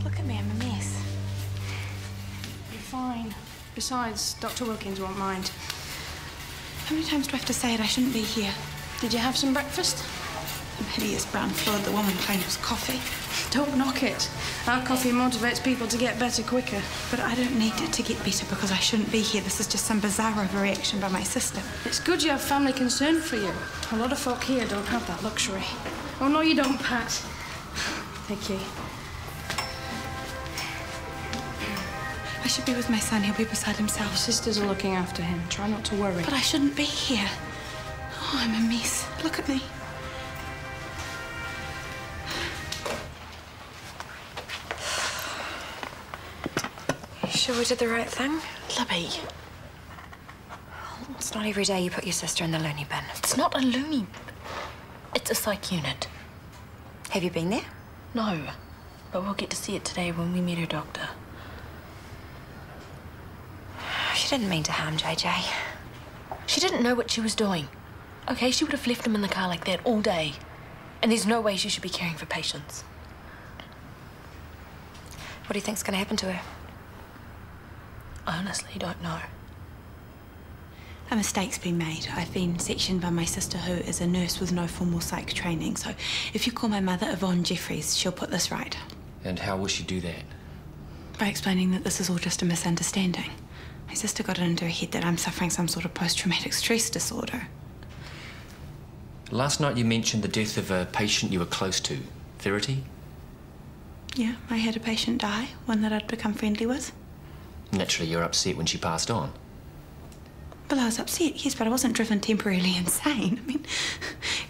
Look at me, I'm a mess. You're fine. Besides, Dr. Wilkins won't mind. How many times do I have to say it? I shouldn't be here. Did you have some breakfast? Some hideous brown floor. The woman claimed it was coffee. Don't knock it. Our coffee motivates people to get better quicker. But I don't need it to get better because I shouldn't be here. This is just some bizarre overreaction by my sister. It's good you have family concern for you. A lot of folk here don't have that luxury. Oh, no, you don't, Pat. Thank you. I should be with my son. He'll be beside himself. Your sisters are looking after him. Try not to worry. But I shouldn't be here. Oh, I'm a mess. Look at me. Sure we did the right thing? Libby. It's not every day you put your sister in the loony bin. It's not a loony. It's a psych unit. Have you been there? No, but we'll get to see it today when we meet her doctor. She didn't mean to harm JJ. She didn't know what she was doing. Okay, she would have left him in the car like that all day. And there's no way she should be caring for patients. What do you think's going to happen to her? I honestly don't know. A mistake's been made. I've been sectioned by my sister, who is a nurse with no formal psych training. So if you call my mother Yvonne Jeffries, she'll put this right. And how will she do that? By explaining that this is all just a misunderstanding. My sister got it into her head that I'm suffering some sort of post-traumatic stress disorder. Last night you mentioned the death of a patient you were close to. Verity? Yeah, I had a patient die, one that I'd become friendly with. Naturally, you're upset when she passed on. Well, I was upset, yes, but I wasn't driven temporarily insane. I mean,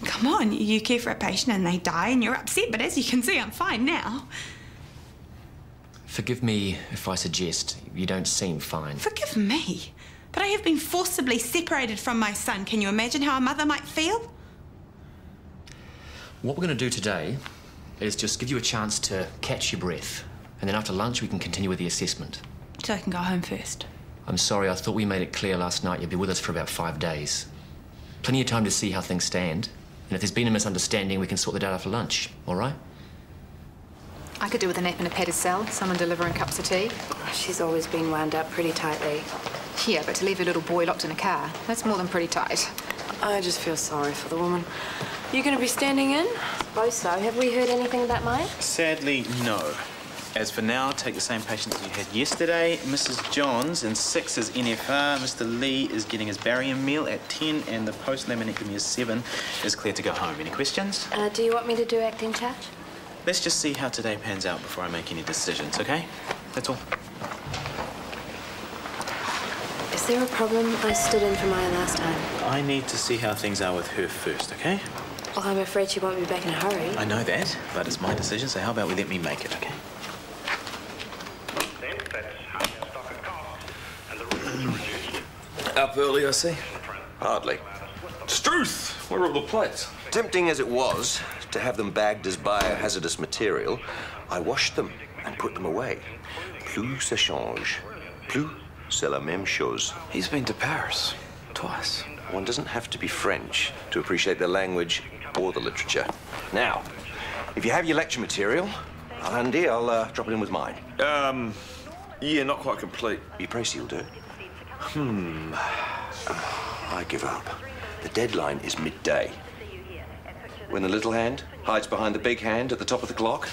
come on, you care for a patient and they die and you're upset, but as you can see, I'm fine now. Forgive me if I suggest you don't seem fine. Forgive me? But I have been forcibly separated from my son. Can you imagine how a mother might feel? What we're going to do today is just give you a chance to catch your breath. And then after lunch, we can continue with the assessment. So I can go home first. I'm sorry, I thought we made it clear last night you'd be with us for about 5 days. Plenty of time to see how things stand. And if there's been a misunderstanding, we can sort that out after lunch, all right? I could do with a nap in a padded cell, someone delivering cups of tea. She's always been wound up pretty tightly. Yeah, but to leave your little boy locked in a car, that's more than pretty tight. I just feel sorry for the woman. You going to be standing in? Suppose so. Have we heard anything about Maya? Sadly, no. As for now, take the same patients you had yesterday. Mrs. Johns in 6 is NFR. Mr. Lee is getting his barium meal at 10, and the post-laminectomy is 7. Is clear to go home. Any questions? Do you want me to do acting charge? Let's just see how today pans out before I make any decisions, okay? That's all. Is there a problem? I stood in for Maya last time. I need to see how things are with her first, okay? Well, I'm afraid she won't be back in a hurry. I know that, but it's my decision, so how about we let me make it, okay? Up early, I see. Hardly. Struth! Where are all the plates? Tempting as it was to have them bagged as biohazardous material, I washed them and put them away. Plus ça change. Plus c'est la même chose. He's been to Paris. Twice. One doesn't have to be French to appreciate the language or the literature. Now, if you have your lecture material, Andy, I'll drop it in with mine. Yeah, not quite complete. You Tracy will do it. I give up. The deadline is midday. When the little hand hides behind the big hand at the top of the clock.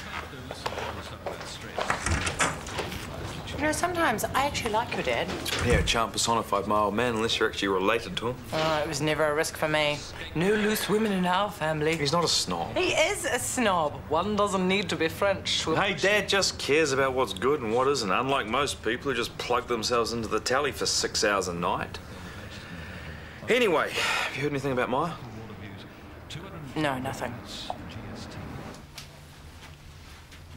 You know, sometimes I actually like your dad. Yeah, a charm personified my old man, unless you're actually related to him. Oh, it was never a risk for me. No loose women in our family. He's not a snob. He is a snob. One doesn't need to be French. Hey, Dad just cares about what's good and what isn't, unlike most people who just plug themselves into the tally for 6 hours a night. Anyway, have you heard anything about Maya? No, nothing.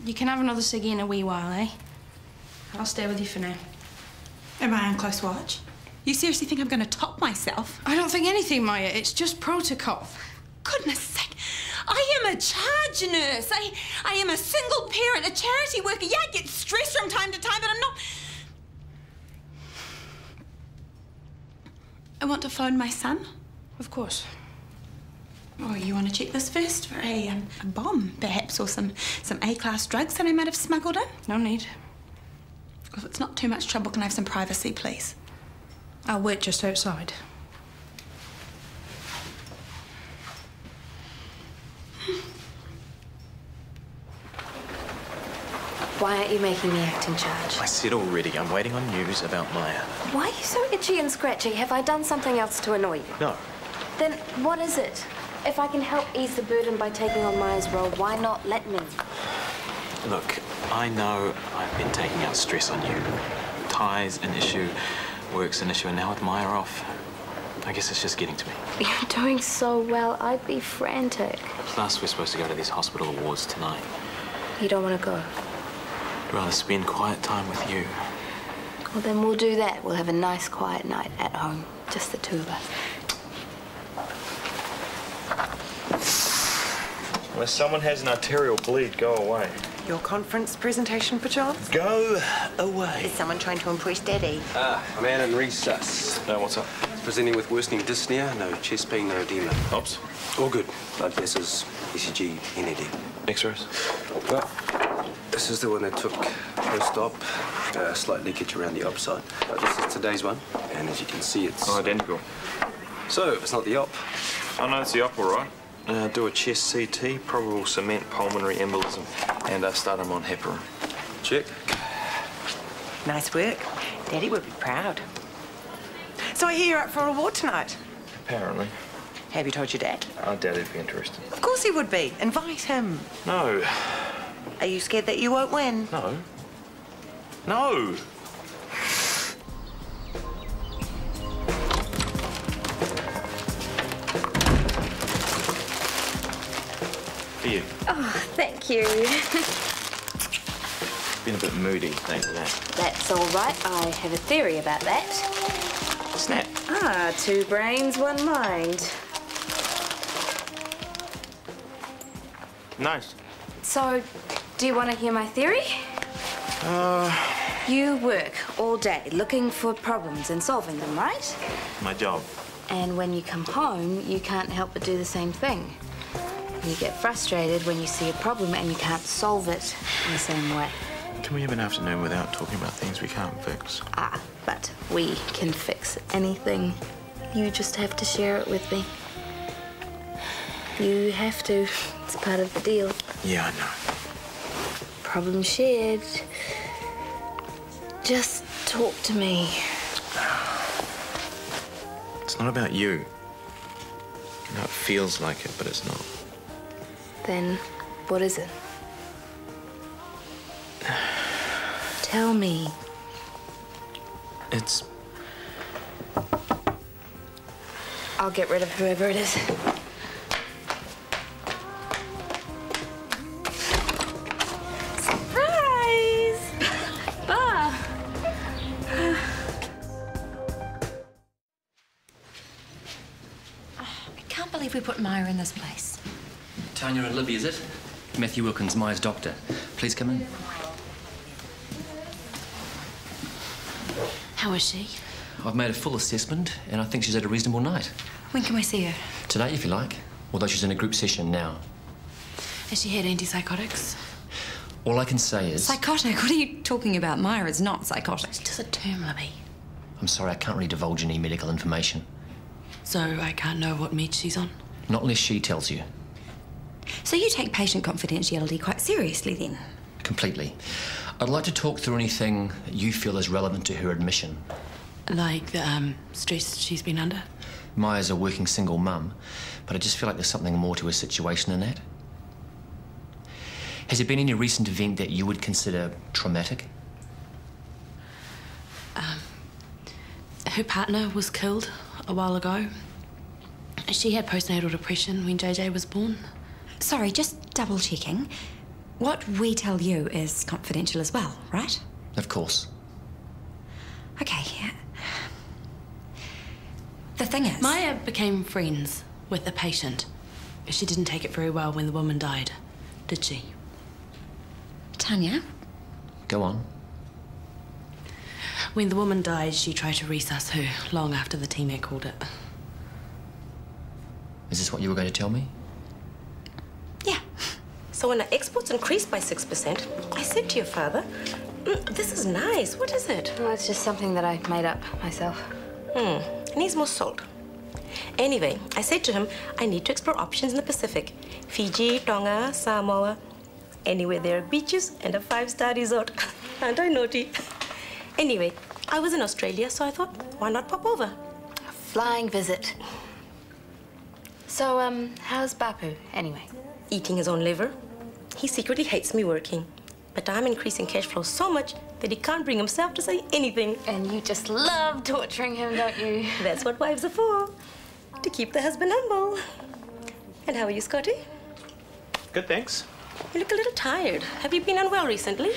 You can have another ciggy in a wee while, eh? I'll stay with you for now. Am I on close watch? You seriously think I'm going to top myself? I don't think anything, Maya. It's just protocol. Goodness sake. I am a charge nurse. I am a single parent, a charity worker. Yeah, I get stressed from time to time, but I'm not... I want to phone my son. Of course. Oh, you want to check this first for a bomb, perhaps, or some A-class drugs that I might have smuggled in? No need. If it's not too much trouble, can I have some privacy, please? I'll wait just outside. Why aren't you making the acting charge? I said already, I'm waiting on news about Maya. Why are you so itchy and scratchy? Have I done something else to annoy you? No. Then what is it? If I can help ease the burden by taking on Maya's role, why not let me? Look, I know I've been taking out stress on you. Ty's an issue, work's an issue, and now with Maya off, I guess it's just getting to me. You're doing so well, I'd be frantic. Plus, we're supposed to go to these hospital awards tonight. You don't want to go? I'd rather spend quiet time with you. Well, then we'll do that. We'll have a nice, quiet night at home. Just the two of us. Unless someone has an arterial bleed, go away. Your conference presentation, perchance? Go away. Is someone trying to impress Daddy? I'm Anne and Resus. What's up? Presenting with worsening dyspnea, no chest pain, no edema. Oops. All good. Blood vessels, ECG, NAD. X-rays? Well, this is the one I took post-op. Slight leakage around the op side. This is today's one, and as you can see, it's... Oh, identical. So, it's not the op. Oh, no, it's the op, all right. Do a chest CT, probable cement pulmonary embolism, and start him on heparin. Check. Nice work. Daddy would be proud. So I hear you're up for a award tonight. Apparently. Have you told your dad? I doubt he'd be interested. Of course he would be. Invite him. No. Are you scared that you won't win? No. No! For you. Oh, thank you. Been a bit moody, thanks for that. That's all right. I have a theory about that. Snap. Ah, two brains, one mind. Nice. So, do you want to hear my theory? You work all day looking for problems and solving them, right? My job. And when you come home, you can't help but do the same thing. You get frustrated when you see a problem and you can't solve it in the same way. Can we have an afternoon without talking about things we can't fix? Ah, but we can fix anything. You just have to share it with me. You have to. It's part of the deal. Yeah, I know. Problem shared. Just talk to me. It's not about you. I know it feels like it, but it's not. Then, what is it? Tell me. It's... I'll get rid of whoever it is. Surprise! Bah! I can't believe we put Maya in this place. Tanya and Libby, is it? Matthew Wilkins, Maya's doctor. Please come in. How is she? I've made a full assessment, and I think she's had a reasonable night. When can we see her? Today, if you like, although she's in a group session now. Has she had antipsychotics? All I can say is... Psychotic? What are you talking about? Maya is not psychotic. It's just a term, Libby. I'm sorry, I can't really divulge any medical information. So I can't know what meds she's on? Not unless she tells you. So you take patient confidentiality quite seriously, then? Completely. I'd like to talk through anything that you feel is relevant to her admission. Like the stress she's been under? Maya's a working single mum, but I just feel like there's something more to her situation than that. Has there been any recent event that you would consider traumatic? Her partner was killed a while ago. She had postnatal depression when JJ was born. Sorry, just double-checking. What we tell you is confidential as well, right? Of course. Okay. The thing is... Maya became friends with the patient. She didn't take it very well when the woman died, did she? Tanya? Go on. When the woman died, she tried to resus her long after the team had called it. Is this what you were going to tell me? Yeah. So when our exports increased by 6%, I said to your father, this is nice. What is it? Well, it's just something that I made up myself. It needs more salt. Anyway, I said to him, I need to explore options in the Pacific. Fiji, Tonga, Samoa, anywhere there are beaches and a 5-star resort. Aren't I naughty? Anyway, I was in Australia, so I thought, why not pop over? A flying visit. So, how's Bapu, anyway? Eating his own liver. He secretly hates me working. But I'm increasing cash flow so much that he can't bring himself to say anything. And you just love torturing him, don't you? That's what wives are for. To keep the husband humble. And how are you, Scotty? Good, thanks. You look a little tired. Have you been unwell recently?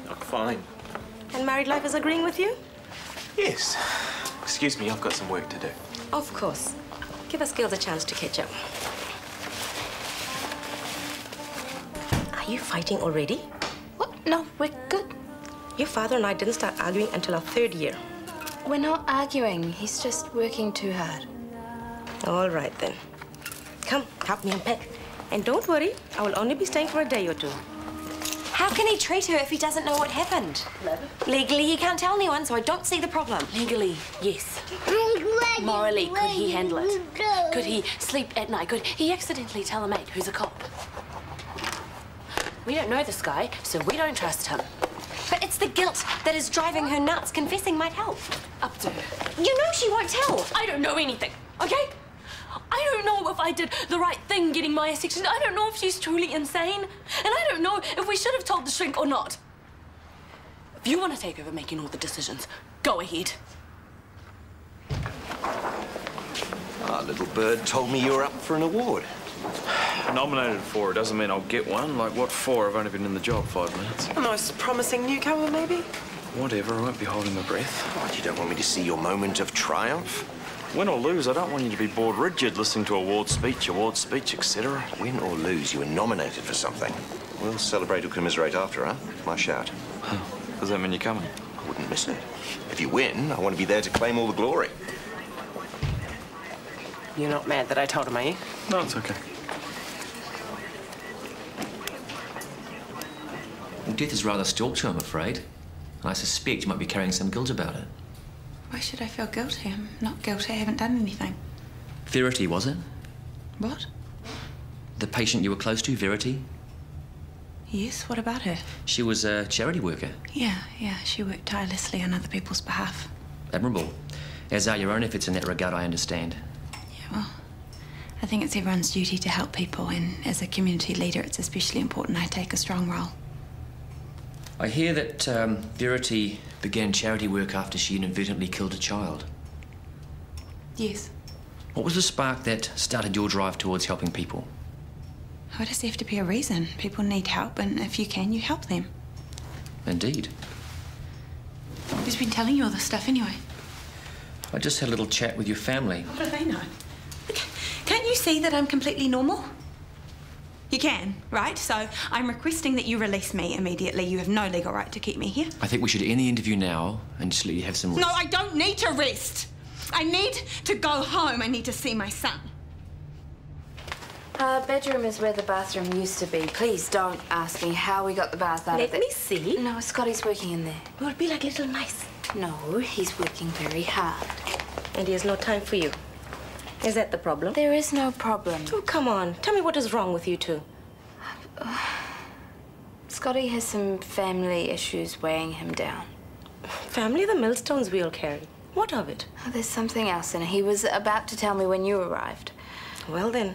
I'm fine. And married life is agreeing with you? Yes. Excuse me, I've got some work to do. Of course. Give us girls a chance to catch up. Are you fighting already? What? No, we're good. Your father and I didn't start arguing until our 3rd year. We're not arguing. He's just working too hard. All right, then. Come, help me unpack. And don't worry, I will only be staying for a day or 2. How can he treat her if he doesn't know what happened? Legally, he can't tell anyone, so I don't see the problem. Legally, yes. Morally, could he handle it? Could he sleep at night? Could he accidentally tell a mate who's a cop? We don't know this guy, so we don't trust him. But it's the guilt that is driving her nuts. Confessing might help. Up to her. You know she won't tell. I don't know anything, okay? I don't know if I did the right thing getting Maya sectioned. I don't know if she's truly insane. And I don't know if we should have told the shrink or not. If you want to take over making all the decisions, go ahead. Our little bird told me you were up for an award. Nominated for it doesn't mean I'll get one. Like, what for? I've only been in the job 5 minutes. A nice, promising newcomer, maybe? Whatever, I won't be holding my breath. What, you don't want me to see your moment of triumph? Win or lose, I don't want you to be bored rigid listening to award speech, etc. Win or lose, you were nominated for something. We'll celebrate or commiserate after, huh? My shout. Does that mean you're coming? I wouldn't miss it. If you win, I want to be there to claim all the glory. You're not mad that I told him, are you? No, it's okay. Well, death is rather stalked you, I'm afraid. I suspect you might be carrying some guilt about it. Why should I feel guilty? I'm not guilty. I haven't done anything. Verity, was it? What? The patient you were close to, Verity? Yes, what about her? She was a charity worker. Yeah, she worked tirelessly on other people's behalf. Admirable. As are your own efforts in that regard, I understand. Yeah, well, I think it's everyone's duty to help people, and as a community leader, it's especially important I take a strong role. I hear that Verity began charity work after she inadvertently killed a child. Yes. What was the spark that started your drive towards helping people? Why does there have to be a reason? People need help, and if you can, you help them. Indeed. Who's been telling you all this stuff anyway? I just had a little chat with your family. What do they know? Can't you see that I'm completely normal? You can, right? So I'm requesting that you release me immediately. You have no legal right to keep me here. I think we should end the interview now and just let you have some rest. No, I don't need to rest. I need to go home. I need to see my son. Bedroom is where the bathroom used to be. Please don't ask me how we got the bath out of it. Let me see. No, Scotty's working in there. It would be like little mice. No, he's working very hard. And he has no time for you. Is that the problem? There is no problem. Oh, come on. Tell me what is wrong with you two. Scotty has some family issues weighing him down. Family are the millstones we all carry. What of it? Oh, there's something else in it. He was about to tell me when you arrived. Well, then,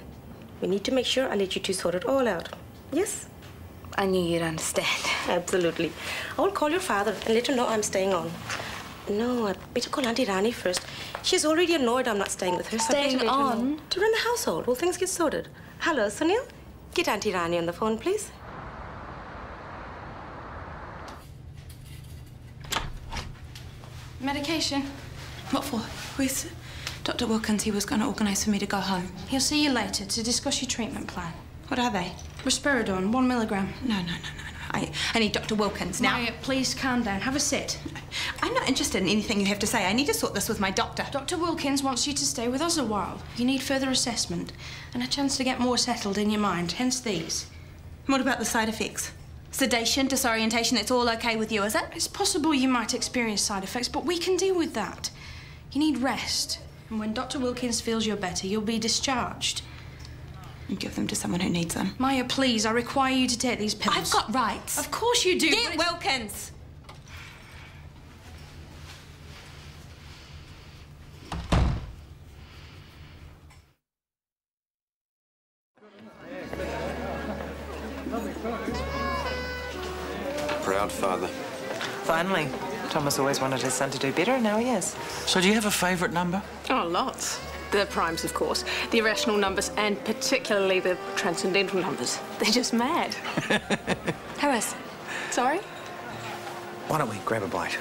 we need to make sure I let you two sort it all out. Yes? I knew you'd understand. Absolutely. I will call your father and let him know I'm staying on. No, I better call Auntie Rani first. She's already annoyed I'm not staying with her. So Staying I better let her on? know. To run the household. Will things get sorted? Hello, Sunil. Get Auntie Rani on the phone, please. Medication. What for? Where's Dr. Wilkins? He was going to organise for me to go home. He'll see you later to discuss your treatment plan. What are they? Risperidone, 1 milligram. No. I need Dr. Wilkins now. Maya, please calm down. Have a sit. I'm not interested in anything you have to say. I need to sort this with my doctor. Dr. Wilkins wants you to stay with us a while. You need further assessment and a chance to get more settled in your mind, hence these. What about the side effects? Sedation, disorientation, it's all okay with you, is it? It's possible you might experience side effects, but we can deal with that. You need rest. And when Dr. Wilkins feels you're better, you'll be discharged. You give them to someone who needs them. Maya, please, I require you to take these pills. I've got rights. Of course you do. Get Wilkins! Proud father. Finally. Thomas always wanted his son to do better, and now he is. So do you have a favourite number? Oh, lots. The primes, of course. The irrational numbers, and particularly the transcendental numbers. They're just mad. Harris. Sorry? Why don't we grab a bite?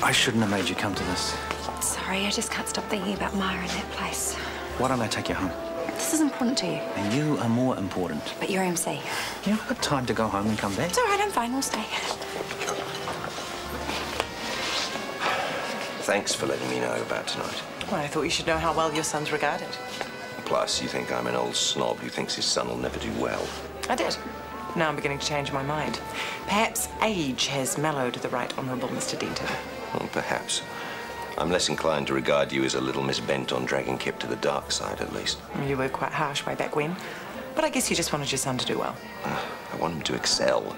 I shouldn't have made you come to this. Sorry, I just can't stop thinking about Maya in that place. Why don't I take you home? This is important to you. And you are more important. But you're MC. Yeah, I've got time to go home and come back. It's all right, I'm fine. We'll stay. Thanks for letting me know about tonight. Well, I thought you should know how well your son's regarded. Plus, you think I'm an old snob who thinks his son will never do well. I did. Now I'm beginning to change my mind. Perhaps age has mellowed the Right Honourable Mr. Denton. Well, perhaps. I'm less inclined to regard you as a little Miss Bent on dragging Kip to the dark side, at least. You were quite harsh way back when. But I guess you just wanted your son to do well. I want him to excel.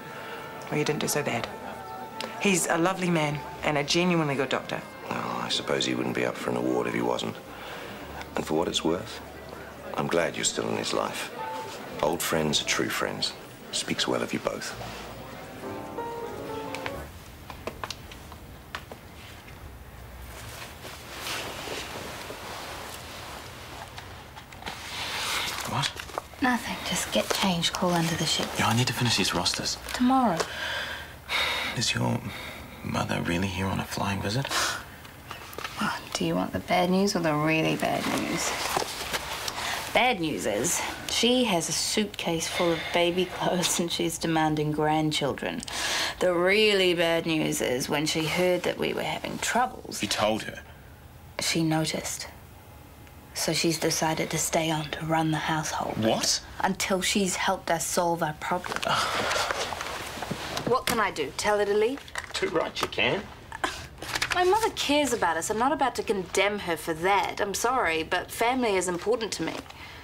Well, you didn't do so bad. He's a lovely man and a genuinely good doctor. Oh, I suppose he wouldn't be up for an award if he wasn't. And for what it's worth, I'm glad you're still in his life. Old friends are true friends. Speaks well of you both. What? Nothing. Just get changed, call under the ship. Yeah, I need to finish these rosters. Tomorrow. Is your mother really here on a flying visit? Oh, do you want the bad news or the really bad news? Bad news is she has a suitcase full of baby clothes and she's demanding grandchildren. The really bad news is when she heard that we were having troubles. You told her? She noticed. So she's decided to stay on to run the household. What? Until she's helped us solve our problem. What can I do? Tell her to leave? Too right you can. My mother cares about us. I'm not about to condemn her for that. I'm sorry, but family is important to me.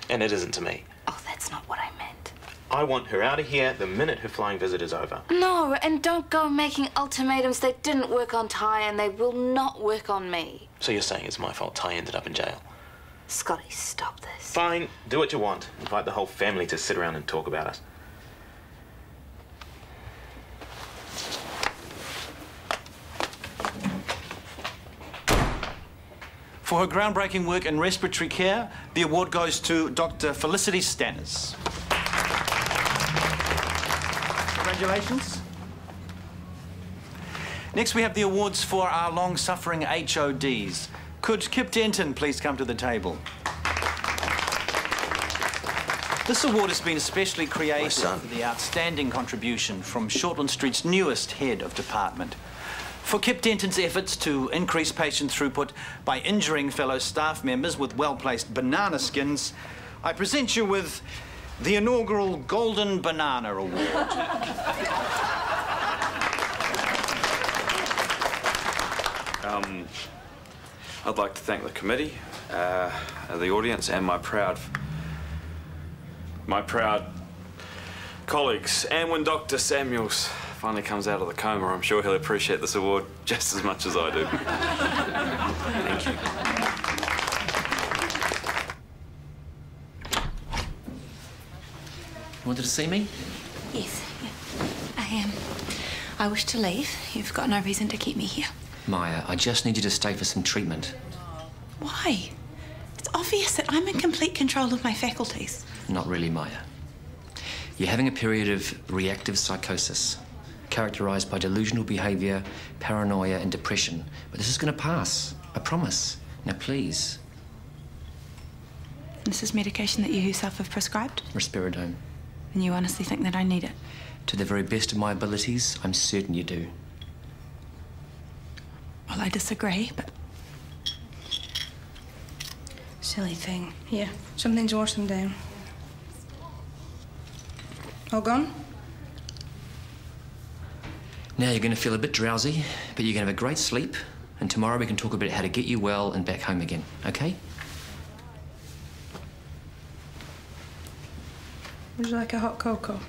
And it isn't to me. Oh, that's not what I meant. I want her out of here the minute her flying visit is over. No, and don't go making ultimatums. They didn't work on Ty and they will not work on me. So you're saying it's my fault Ty ended up in jail? Scotty, stop this. Fine, do what you want. Invite the whole family to sit around and talk about us. For her groundbreaking work in respiratory care, the award goes to Dr. Felicity Stanners. Congratulations. Next, we have the awards for our long-suffering HODs. Could Kip Denton please come to the table? This award has been especially created for the outstanding contribution from Shortland Street's newest head of department. For Kip Denton's efforts to increase patient throughput by injuring fellow staff members with well-placed banana skins, I present you with the inaugural Golden Banana Award. I'd like to thank the committee, the audience, and my proud colleagues. And when Dr. Samuels finally comes out of the coma, I'm sure he'll appreciate this award just as much as I do. Thank you. You wanted to see me? Yes. I wish to leave. You've got no reason to keep me here. Maya, I just need you to stay for some treatment. Why? It's obvious that I'm in complete control of my faculties. Not really, Maya. You're having a period of reactive psychosis, characterized by delusional behavior, paranoia, and depression. But this is going to pass. I promise. Now, please. This is medication that you yourself have prescribed? Risperidone. And you honestly think that I need it? To the very best of my abilities, I'm certain you do. Well, I disagree, but... Silly thing. Here, something to wash them down. All gone? Now you're going to feel a bit drowsy, but you're going to have a great sleep, and tomorrow we can talk about how to get you well and back home again, okay? Would you like a hot cocoa?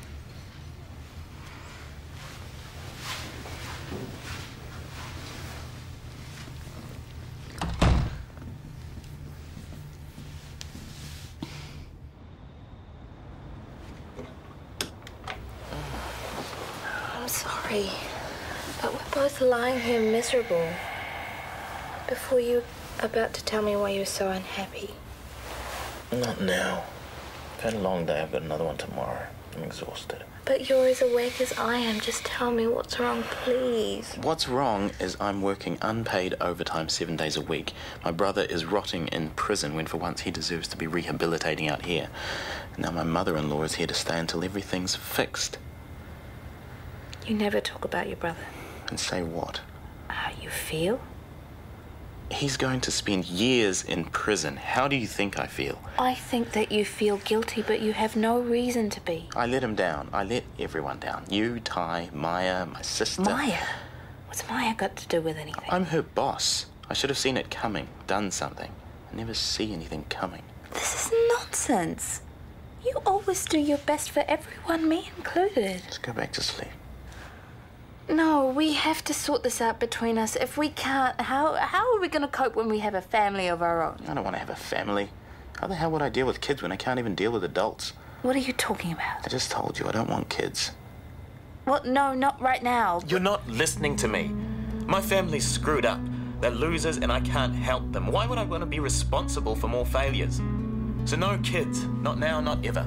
I'm sorry, but we're both lying here miserable before you were about to tell me why you were so unhappy. Not now. I've had a long day. I've got another one tomorrow. I'm exhausted. But you're as awake as I am. Just tell me what's wrong, please. What's wrong is I'm working unpaid overtime 7 days a week. My brother is rotting in prison when for once he deserves to be rehabilitating out here. And now my mother-in-law is here to stay until everything's fixed. You never talk about your brother. And say what? How you feel? He's going to spend years in prison. How do you think I feel? I think that you feel guilty, but you have no reason to be. I let him down. I let everyone down. You, Ty, Maya, my sister. Maya? What's Maya got to do with anything? I'm her boss. I should have seen it coming, done something. I never see anything coming. This is nonsense. You always do your best for everyone, me included. Let's go back to sleep. No, we have to sort this out between us. If we can't, how are we going to cope when we have a family of our own? I don't want to have a family. How the hell would I deal with kids when I can't even deal with adults? What are you talking about? I just told you I don't want kids. Well, no, not right now. You're not listening to me. My family's screwed up. They're losers and I can't help them. Why would I want to be responsible for more failures? So no kids. Not now, not ever.